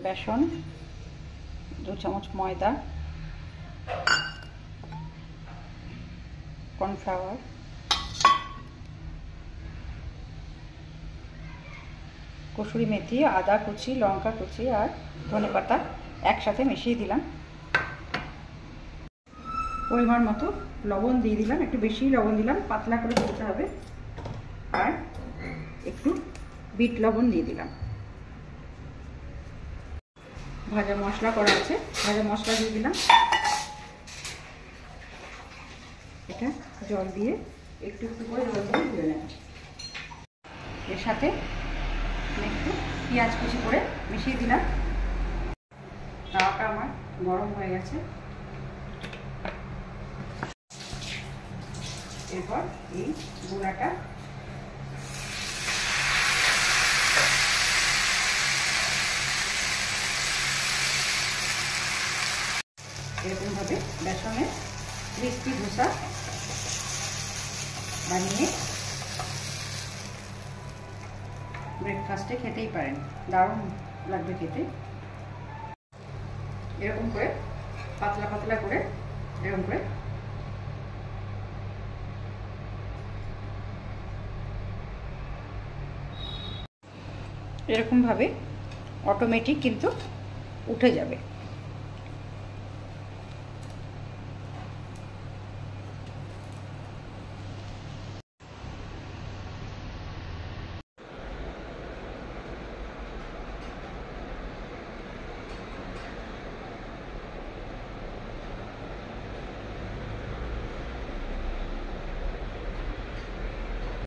বেসন, 2 চামচ ময়দা, কর্নফ্লাওয়ার, কসুরি মেথি, আদা কুচি, লঙ্কা কুচি আর ধনেপাতা একসাথে মিশিয়ে দিলাম। পরিমাণ মতো লবণ দিয়ে দিলাম, একটু বেশি লবণ দিলাম, পাতলা করে দিতে হবে। আর একটু বিট লবণ দিয়ে দিলাম। ভাজা মশলা করা আছে, ভাজা মশলা দিয়ে দিলাম। এটা জল দিয়ে একটু একটু করে জল দিয়ে ধুয়ে নেব। এর সাথে একটু পেঁয়াজ কুচি করে মিশিয়ে দিলাম। তাওয়াটা আমার গরম হয়ে গেছে। এরপর এই গুঁড়াটা এরকমভাবে বেসনের ক্রিস্পি ধোসা বানিয়ে ব্রেকফাস্টে খেতেই পারেন, দারুণ লাগবে খেতে। এরকম করে পাতলা পাতলা করে এরকম করে এরকমভাবে অটোমেটিক কিন্তু উঠে যাবে।